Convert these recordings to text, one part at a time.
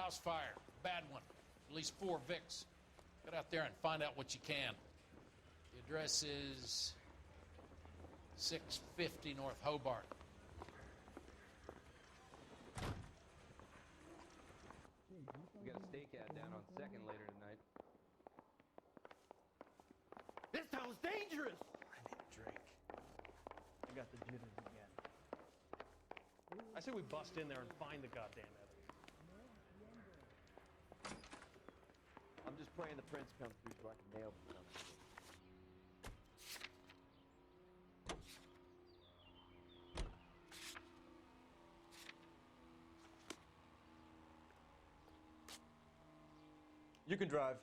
house fire. Bad one. At least 4 Vicks. Get out there and find out what you can. The address is 650 North Hobart. We got a stakeout down on 2nd later tonight. This town's dangerous! I need a drink. I got the jitters again. I say we bust in there and find the goddamn evidence. I'm just praying the prince comes through so I can nail them. You can drive.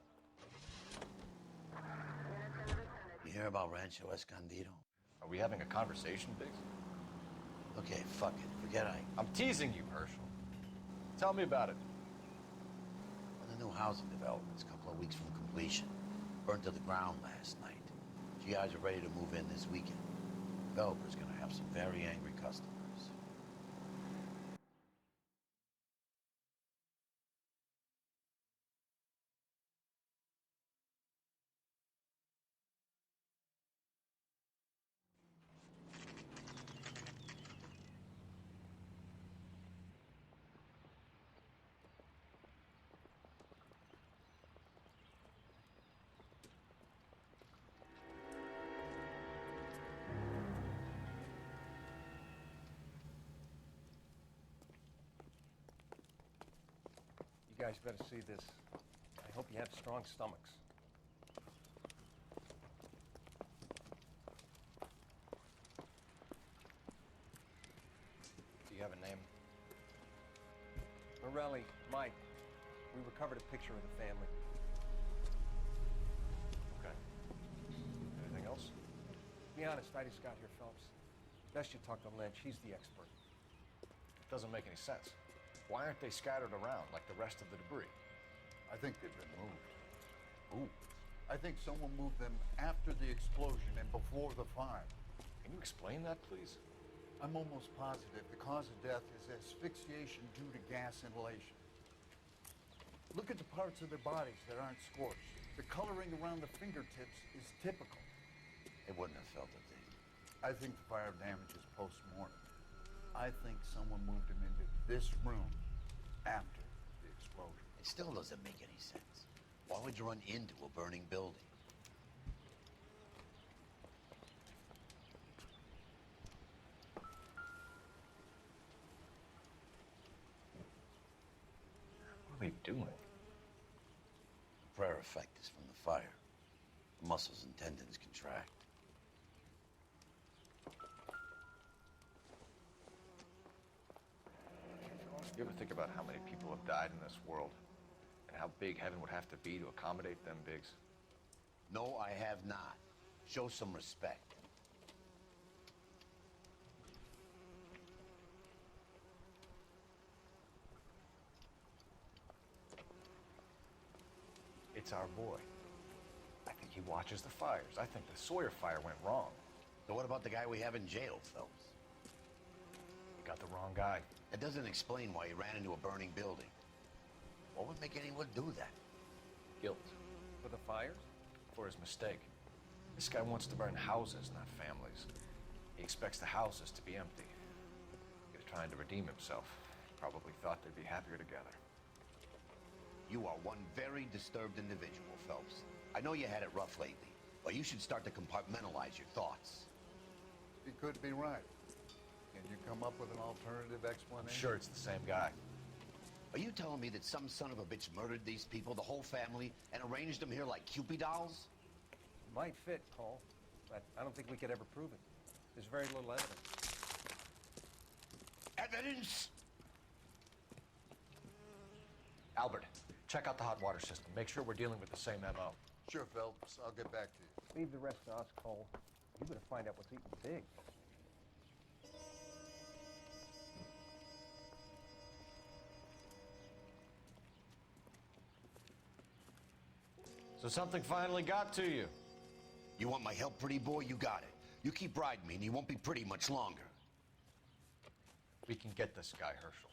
You hear about Rancho Escondido? Are we having a conversation, Biggs? Okay, fuck it. Forget I'm teasing you, Herschel. Tell me about it. Well, the new housing development's a couple of weeks from completion. Burned to the ground last night. GIs are ready to move in this weekend. Developer's gonna have some very angry customers. You guys better see this. I hope you have strong stomachs. Do you have a name? Morelli, Mike. We recovered a picture of the family. Okay. Anything else? To be honest, I just got here, Phelps. Best you talk to Lynch. He's the expert. It doesn't make any sense. Why aren't they scattered around like the rest of the debris? I think they've been moved. Who? I think someone moved them after the explosion and before the fire. Can you explain that, please? I'm almost positive the cause of death is asphyxiation due to gas inhalation. Look at the parts of their bodies that aren't scorched. The coloring around the fingertips is typical. They wouldn't have felt a thing. I think the fire damage is post-mortem. I think someone moved him into this room after the explosion. It still doesn't make any sense. Why would you run into a burning building? What are they doing? The prayer effect is from the fire. The muscles and tendons contract. You ever think about how many people have died in this world? And how big heaven would have to be to accommodate them, Biggs? No, I have not. Show some respect. It's our boy. I think he watches the fires. I think the Sawyer fire went wrong. So what about the guy we have in jail, Phelps? You got the wrong guy. That doesn't explain why he ran into a burning building. What would make anyone do that? Guilt. For the fires? For his mistake. This guy wants to burn houses, not families. He expects the houses to be empty. He was trying to redeem himself. Probably thought they'd be happier together. You are one very disturbed individual, Phelps. I know you had it rough lately, but you should start to compartmentalize your thoughts. He could be right. Can you come up with an alternative explanation? I'm sure it's the same guy. Are you telling me that some son of a bitch murdered these people, the whole family, and arranged them here like Cupid dolls? Might fit, Cole, but I don't think we could ever prove it. There's very little evidence. Evidence? Albert, check out the hot water system. Make sure we're dealing with the same MO. Sure, Phelps. I'll get back to you. Leave the rest to us, Cole. You better find out what's eating Big. So something finally got to you. You want my help, pretty boy? You got it. You keep riding me and you won't be pretty much longer. We can get this guy, Herschel.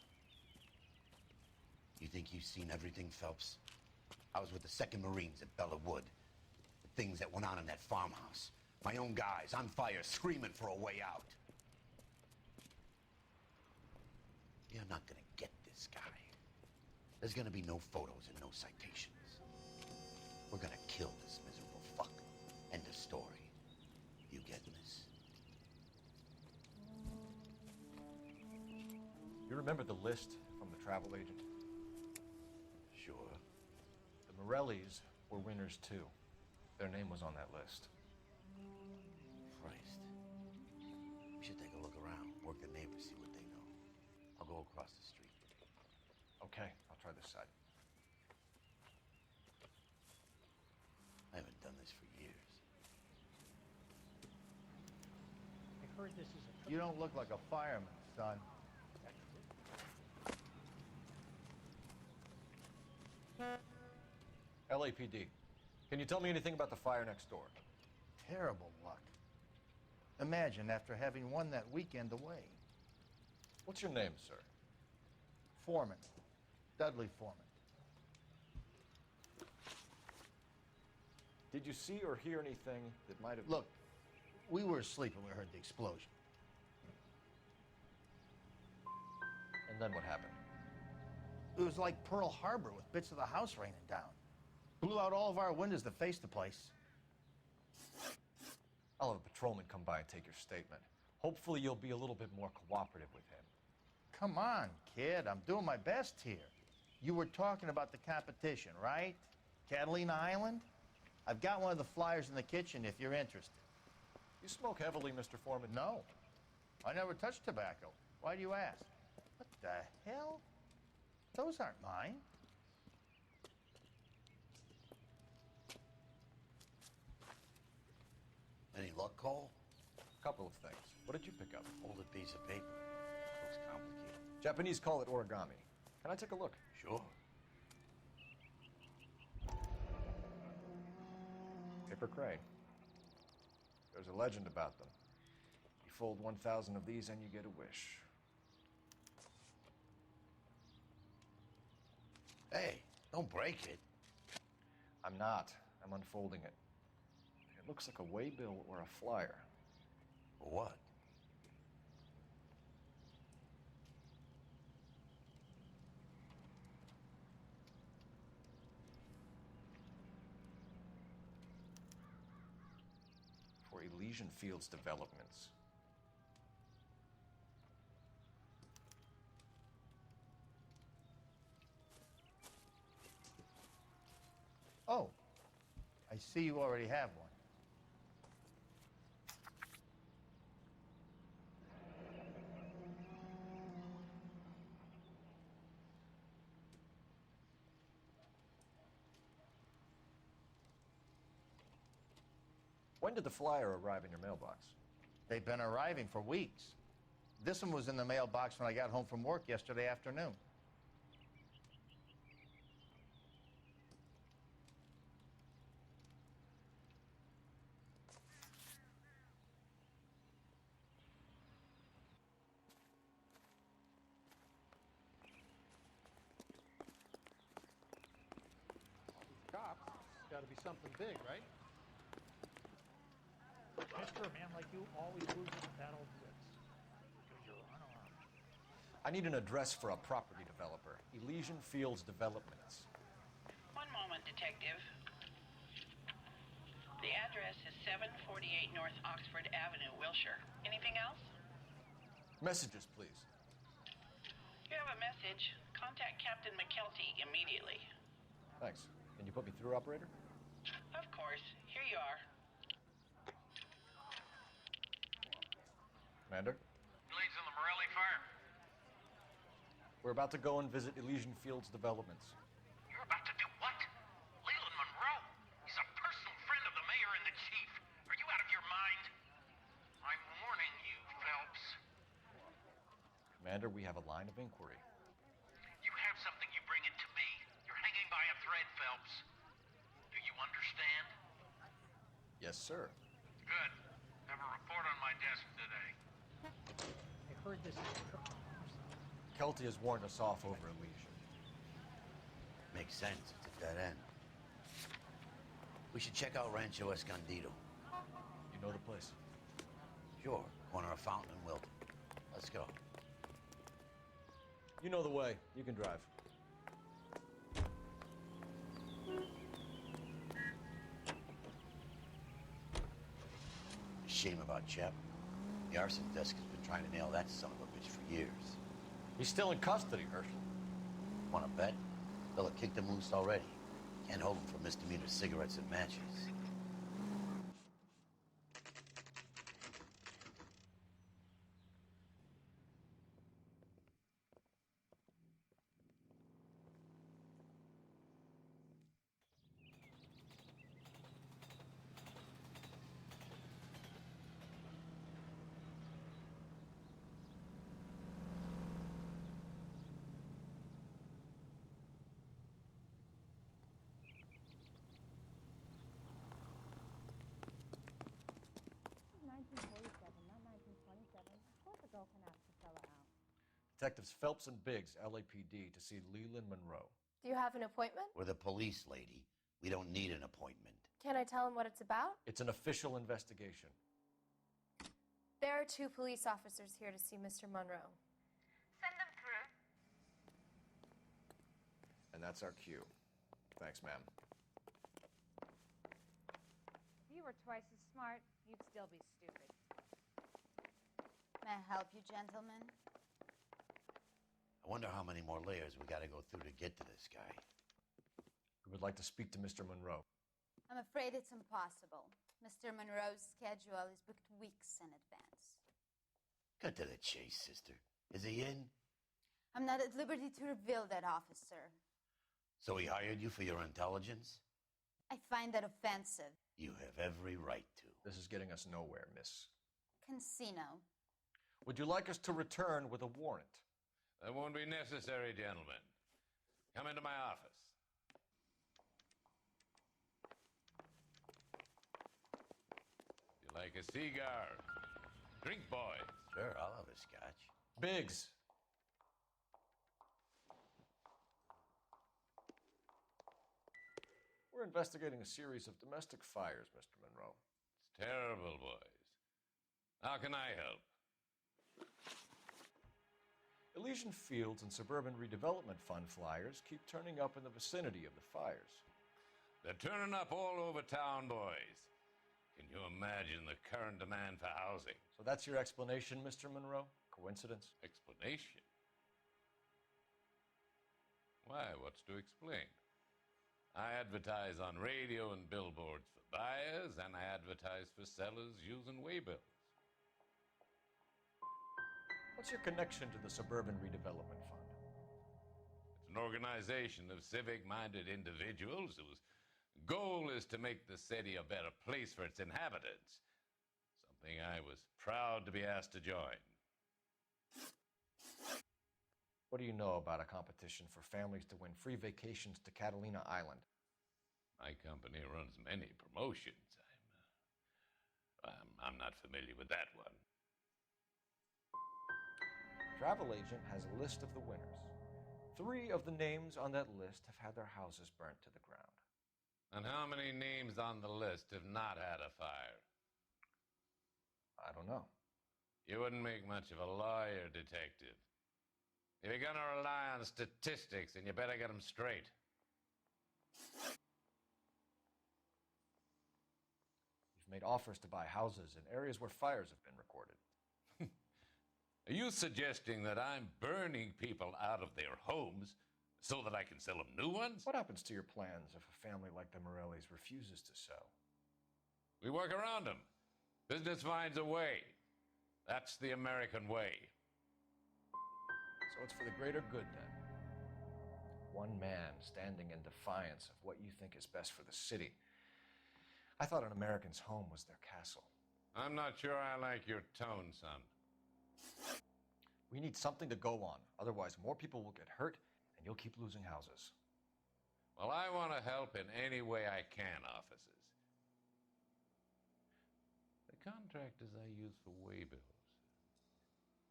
You think you've seen everything, Phelps? I was with the 2nd Marines at Bella Wood. The things that went on in that farmhouse. My own guys on fire, screaming for a way out. You're not gonna get this guy. There's gonna be no photos and no citations. We're gonna kill this miserable fuck. End of story. You getting this? You remember the list from the travel agent? Sure. The Morellis were winners too. Their name was on that list. Christ. We should take a look around, work the neighbors, see what they know. I'll go across the street. Okay, I'll try this side. I haven't done this for years. I heard this is a... You don't look like a fireman, son. LAPD. Can you tell me anything about the fire next door? Terrible luck. Imagine after having won that weekend away. What's your name, sir? Foreman. Dudley Foreman. Did you see or hear anything that might have... Look, we were asleep when we heard the explosion. And then what happened? It was like Pearl Harbor with bits of the house raining down. Blew out all of our windows that faced the place. I'll have a patrolman come by and take your statement. Hopefully you'll be a little bit more cooperative with him. Come on, kid. I'm doing my best here. You were talking about the competition, right? Catalina Island? I've got one of the flyers in the kitchen if you're interested. You smoke heavily, Mr. Foreman? No. I never touched tobacco. Why do you ask? What the hell? Those aren't mine. Any luck, Cole? Couple of things. What did you pick up? Folded piece of paper. Looks complicated. Japanese call it origami. Can I take a look? Sure. Paper crane. There's a legend about them. You fold 1,000 of these and you get a wish. Hey, don't break it. I'm not. I'm unfolding it. It looks like a waybill or a flyer. For what? For Elysian Fields developments. Oh, I see you already have one. When did the flyer arrive in your mailbox? They've been arriving for weeks. This one was in the mailbox when I got home from work yesterday afternoon. Cops, it's got to be something big, right? Mister, a man like you always loses the battle of wits. Because you're unarmed. I need an address for a property developer. Elysian Fields Developments. One moment, Detective. The address is 748 North Oxford Avenue, Wilshire. Anything else? Messages, please. You have a message. Contact Captain McKelty immediately. Thanks. Can you put me through, operator? Of course. Here you are. Commander? Leads in the Morelli fire. We're about to go and visit Elysian Fields Developments. You're about to do what? Leland Monroe. He's a personal friend of the mayor and the chief. Are you out of your mind? I'm warning you, Phelps. Commander, we have a line of inquiry. You have something, you bring it to me. You're hanging by a thread, Phelps. Do you understand? Yes, sir. Good. Have a report on my desk today. I heard this is a... Kelty has warned us off over Elysian. Makes sense. It's a dead end. We should check out Rancho Escondido. You know the place? Sure. Corner of Fountain and Wilton. Let's go. You know the way. You can drive. Shame about Chap. The arson desk has been trying to nail that son of a bitch for years. He's still in custody, Herschel. Want to bet? They'll have kicked him loose already. Can't hold him for misdemeanor cigarettes and matches. Detectives Phelps and Biggs, LAPD, to see Leland Monroe. Do you have an appointment? We're the police, lady. We don't need an appointment. Can I tell him what it's about? It's an official investigation. There are 2 police officers here to see Mr. Monroe. Send them through. And that's our cue. Thanks, ma'am. If you were twice as smart, you'd still be stupid. May I help you, gentlemen? I wonder how many more layers we gotta go through to get to this guy. We would like to speak to Mr. Monroe. I'm afraid it's impossible. Mr. Monroe's schedule is booked weeks in advance. Cut to the chase, sister. Is he in? I'm not at liberty to reveal that, officer. So he hired you for your intelligence? I find that offensive. You have every right to. This is getting us nowhere, miss. Casino. Would you like us to return with a warrant? That won't be necessary, gentlemen. Come into my office. You like a cigar? Drink, boys. Sure, I'll have a scotch. Biggs. We're investigating a series of domestic fires, Mr. Monroe. It's terrible, boys. How can I help? Elysian Fields and Suburban Redevelopment Fund flyers keep turning up in the vicinity of the fires. They're turning up all over town, boys. Can you imagine the current demand for housing? So that's your explanation, Mr. Monroe? Coincidence? Explanation? Why, what's to explain? I advertise on radio and billboards for buyers, and I advertise for sellers using waybills. What's your connection to the Suburban Redevelopment Fund? It's an organization of civic-minded individuals whose goal is to make the city a better place for its inhabitants. Something I was proud to be asked to join. What do you know about a competition for families to win free vacations to Catalina Island? My company runs many promotions. I'm not familiar with that one. Travel agent has a list of the winners. 3 of the names on that list have had their houses burnt to the ground. And how many names on the list have not had a fire? I don't know. You wouldn't make much of a lawyer, detective. If you're gonna rely on statistics, then you better get them straight. You've made offers to buy houses in areas where fires have been recorded. Are you suggesting that I'm burning people out of their homes so that I can sell them new ones? What happens to your plans if a family like the Morellis refuses to sell? We work around them. Business finds a way. That's the American way. So it's for the greater good, then. One man standing in defiance of what you think is best for the city. I thought an American's home was their castle. I'm not sure I like your tone, son. We need something to go on. Otherwise, more people will get hurt, and you'll keep losing houses. Well, I want to help in any way I can, officers. The contractors I use for waybills.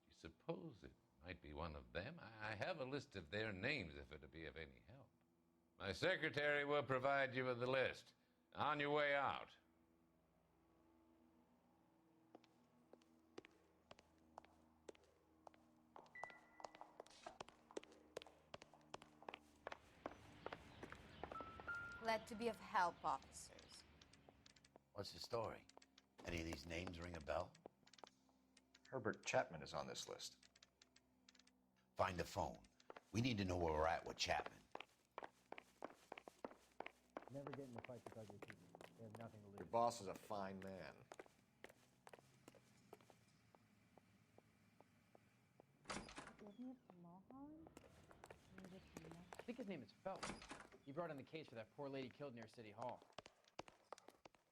Do you suppose it might be one of them? I have a list of their names if it'd be of any help. My secretary will provide you with the list. On your way out. Glad to be of help, officers. What's the story? Any of these names ring a bell? Herbert Chapman is on this list. Find the phone. We need to know where we're at with Chapman. Never get into fights with ugly people. They have nothing to lose. Your boss is a fine man. I think his name is Phelps. He brought in the case for that poor lady killed near City Hall.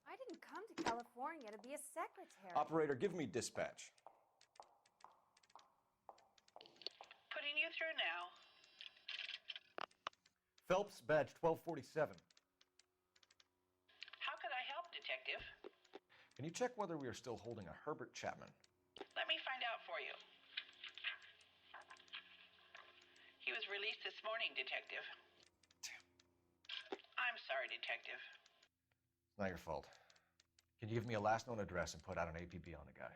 I didn't come to California to be a secretary. Operator, give me dispatch. Putting you through now. Phelps, badge 1247. How could I help, Detective? Can you check whether we are still holding a Herbert Chapman? Let me find out for you. He was released this morning, Detective. I'm sorry, Detective. It's not your fault. Can you give me a last known address and put out an APB on the guy?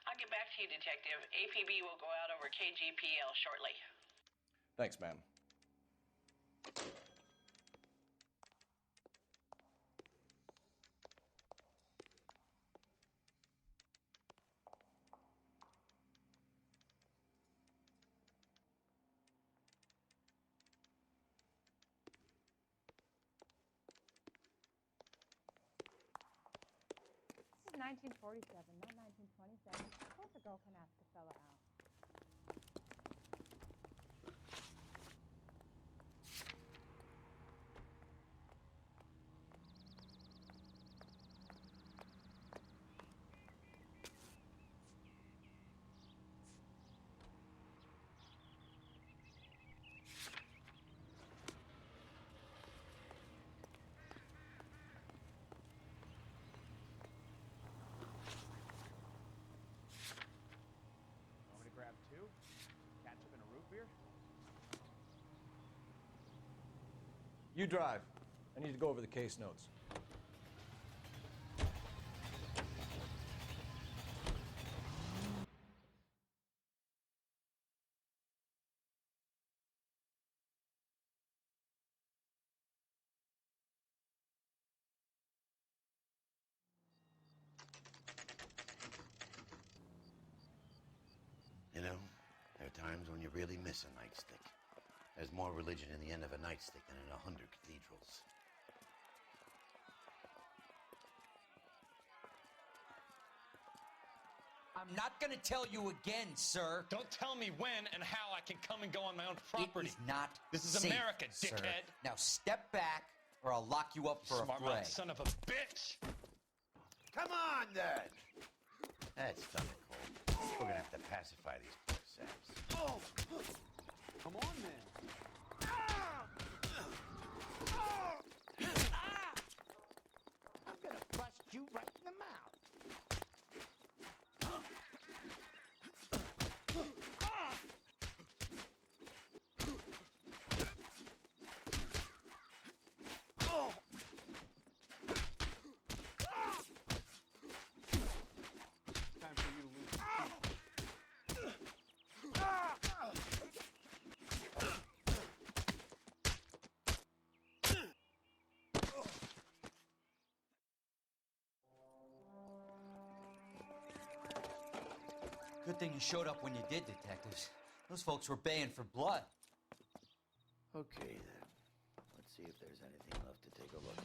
I'll get back to you, Detective. APB will go out over KGPL shortly. Thanks, ma'am. This is 1947, not 1927. Of course a girl can ask a fella out. Want me to grab two? Ketchup and a root beer? You drive. I need to go over the case notes. You know, there are times when you really miss a nightstick. There's more religion in the end of a nightstick than in 100 cathedrals. I'm not gonna tell you again, sir. Don't tell me when and how I can come and go on my own property. It is not This is safe, America, sir. dickhead. Now step back, or I'll lock you up for a Smart fray. mouth son of a bitch. Come on, then! That's thunder cold. We're gonna have to pacify these poor saps. Oh! Come on, then. I'm gonna bust you right in the mouth. Time for you to lose. Good thing you showed up when you did, detectives. Those folks were baying for blood. Okay, then. Let's see if there's anything left to take a look at.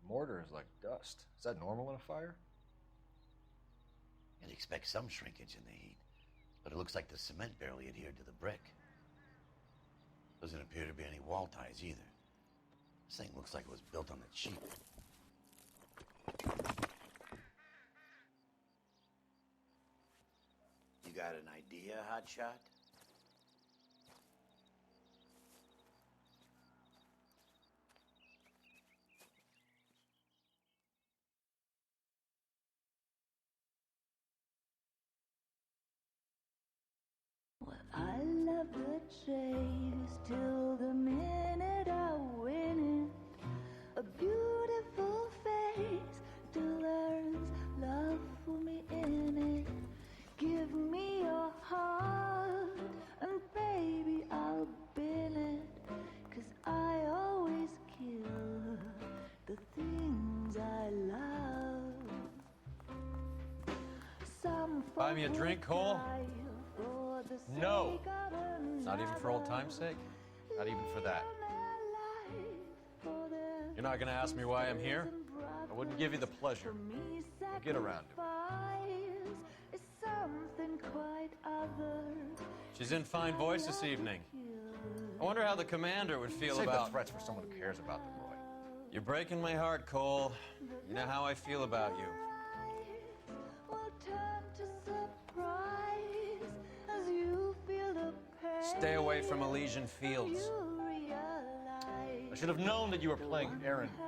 Mortar is like dust. Is that normal in a fire? You'd expect some shrinkage in the heat, but it looks like the cement barely adhered to the brick. Doesn't appear to be any wall ties either. This thing looks like it was built on the cheap. You got an idea, Hotshot? I love the chase till the minute I win it. A beautiful face still earns love for me in it. Give me your heart and baby I'll bin it. 'Cause I always kill the things I love. Some Buy me a drink, Cole? for the No. sake of Not even for old time's sake? Not even for that. You're not gonna ask me why I'm here? I wouldn't give you the pleasure. We'll get around to it. Is something quite other. She's in fine voice this evening. I wonder how the commander would feel Save about... the threats for someone who cares about them, Roy. You're breaking my heart, Cole. You know how I feel about you. Will turn to surprise as you feel the pain. Stay away from Elysian Fields. You realize I should have known that you were playing errand boy.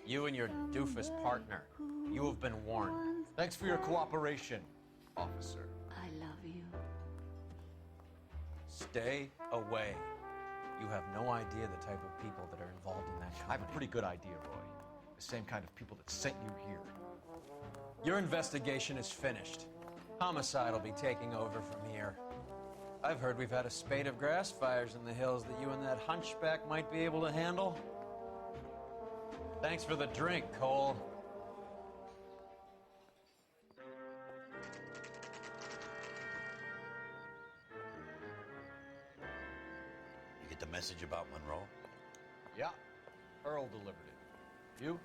You and your doofus partner. You have been warned. Thanks for your cooperation, officer. I love you. Stay away. You have no idea the type of people that are involved in that I company. have a pretty good idea, Roy. The same kind of people that sent you here. Your investigation is finished. Homicide will be taking over from here. I've heard we've had a spate of grass fires in the hills that you and that hunchback might be able to handle. Thanks for the drink, Cole. You get the message about Monroe? Yeah, Earl delivered it. You?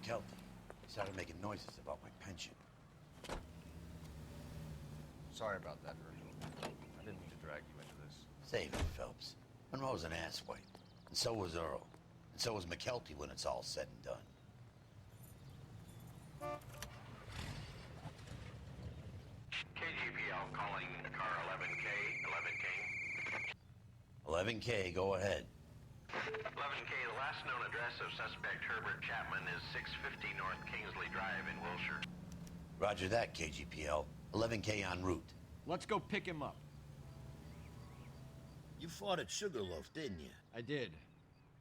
McKelty. He started making noises about my pension. Sorry about that, Virgil. I didn't mean to drag you into this. Save it, Phelps. Monroe's an asswipe. And so was Earl. And so was McKelty when it's all said and done. KGPL calling car 11K, 11K, go ahead. 11K, the last known address of suspect Herbert Chapman is 650 North Kingsley Drive in Wilshire. Roger that, KGPL. 11K en route. Let's go pick him up. You fought at Sugarloaf, didn't you? I did,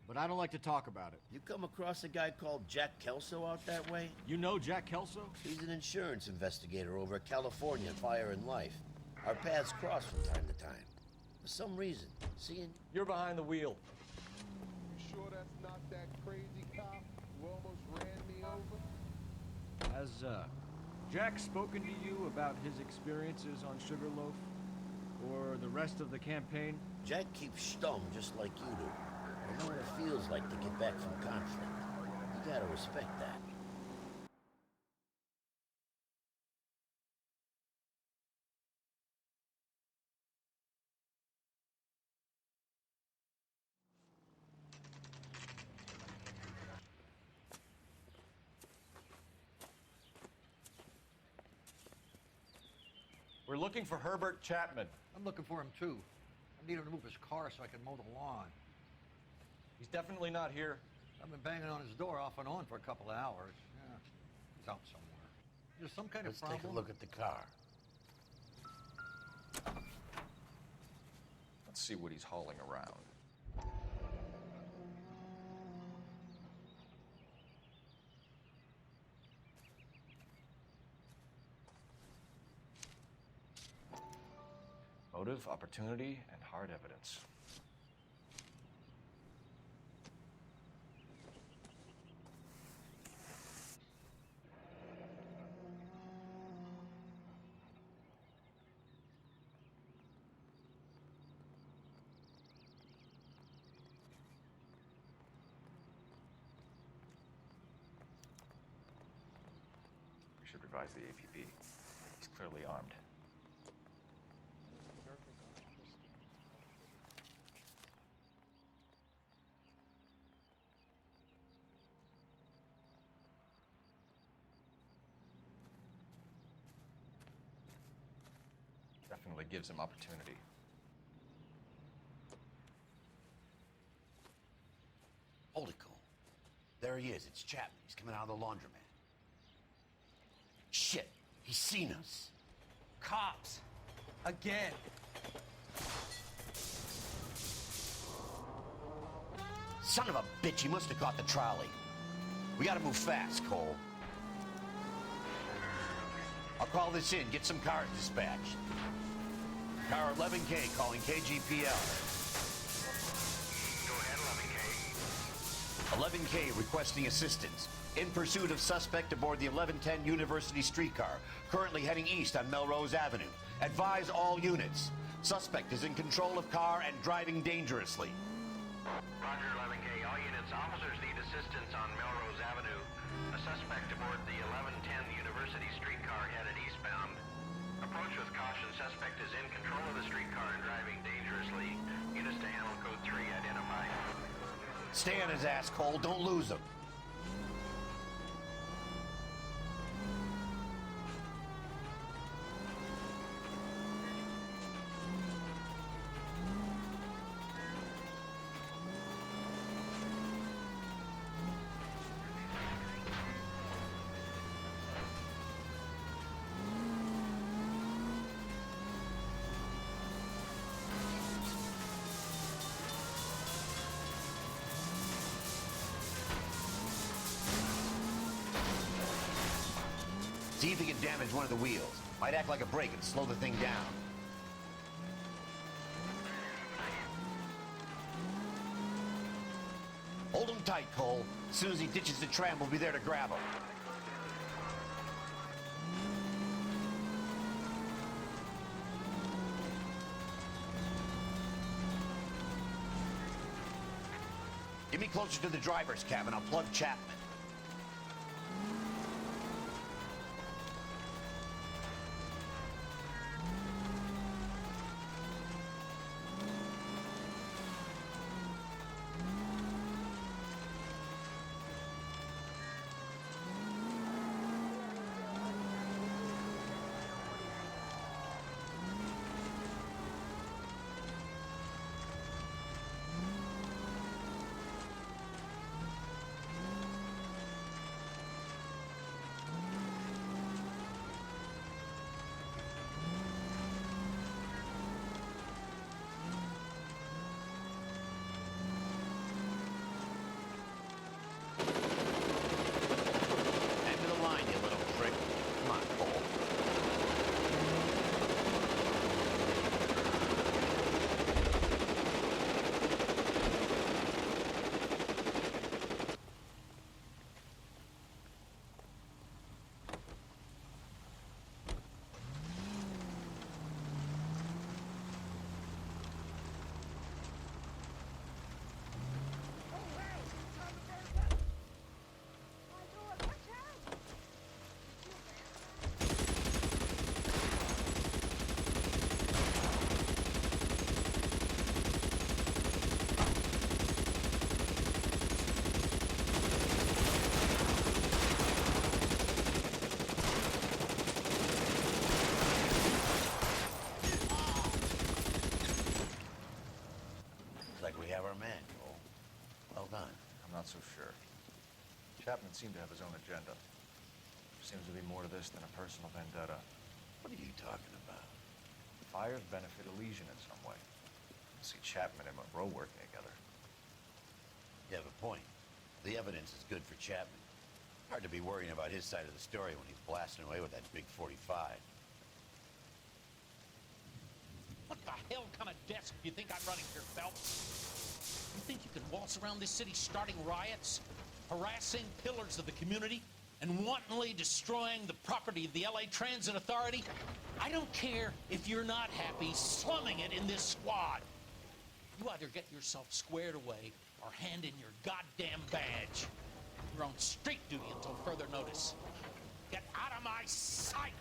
but I don't like to talk about it. You come across a guy called Jack Kelso out that way? You know Jack Kelso? He's an insurance investigator over at California Fire and Life. Our paths cross from time to time. For some reason. Seeing? You're behind the wheel. You sure that's not that crazy cop who almost ran me over? Has, Jack spoken to you about his experiences on Sugarloaf? Or the rest of the campaign? Jack keeps stum just like you do. I know what it feels like to get back from conflict. You gotta respect that. We're looking for Herbert Chapman. I'm looking for him too. I need him to move his car so I can mow the lawn. He's definitely not here. I've been banging on his door off and on for a couple of hours. Yeah, he's out somewhere. There's some kind Let's of problem. take a look at the car. Let's see what he's hauling around. Motive, opportunity, and hard evidence. We should revise the APB. He's clearly armed. Definitely gives him opportunity. Hold it, Cole. There he is. It's Chapman. He's coming out of the laundromat. Shit! He's seen us. Cops! Again. Son of a bitch, he must have caught the trolley. We gotta move fast, Cole. I'll call this in, get some cars dispatched. Car 11K calling KGPL. Go ahead, 11K. 11K requesting assistance. In pursuit of suspect aboard the 1110 University streetcar, currently heading east on Melrose Avenue. Advise all units. Suspect is in control of car and driving dangerously. Roger, 11K. All units, officers need assistance on Melrose Avenue. A suspect aboard the 1110 University streetcar headed eastbound. Approach with caution. Suspect is in control of the streetcar and driving dangerously. Units to handle code 3 identified. Stay on his ass, Cole. Don't lose him. See if he can damage one of the wheels. Might act like a brake and slow the thing down. Hold him tight, Cole. As soon as he ditches the tram, we'll be there to grab him. Get me closer to the driver's cabin. I'll plug Chapman. Not so sure. Chapman seemed to have his own agenda. Seems to be more to this than a personal vendetta. What are you talking about? Fires benefit Elysian in some way. See Chapman and Monroe working together. You have a point. The evidence is good for Chapman. Hard to be worrying about his side of the story when he's blasting away with that big 45. What the hell kind of desk do you think I'm running here, Phelps? You think you can waltz around this city starting riots, harassing pillars of the community, and wantonly destroying the property of the LA Transit Authority? I don't care if you're not happy slumming it in this squad. You either get yourself squared away or hand in your goddamn badge. You're on street duty until further notice. Get out of my sight!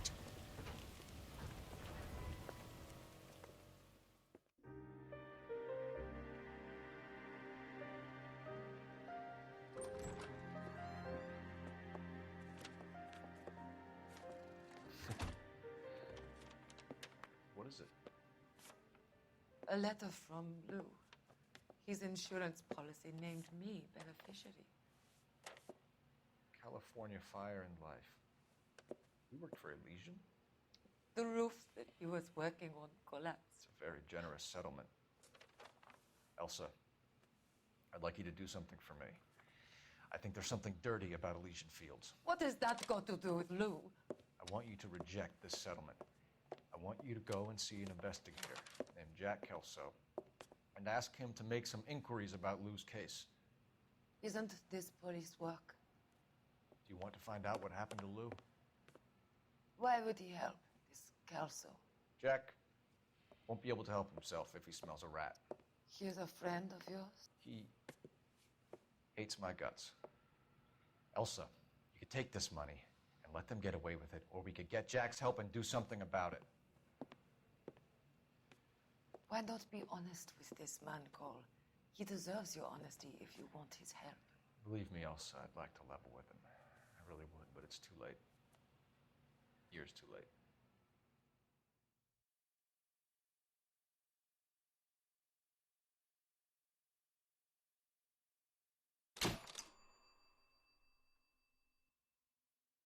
What is it? A letter from Lou. His insurance policy named me beneficiary. California Fire and Life. You worked for Elysian? The roof that he was working on collapsed. It's a very generous settlement. Elsa, I'd like you to do something for me. I think there's something dirty about Elysian Fields. What has that got to do with Lou? I want you to reject this settlement. I want you to go and see an investigator named Jack Kelso and ask him to make some inquiries about Lou's case. Isn't this police work? Do you want to find out what happened to Lou? Why would he help, this Kelso? Jack won't be able to help himself if he smells a rat. He's a friend of yours? He hates my guts. Elsa, you could take this money and let them get away with it, or we could get Jack's help and do something about it. Why not be honest with this man, Cole? He deserves your honesty if you want his help. Believe me, Elsa, I'd like to level with him. I really would, but it's too late. Years too late.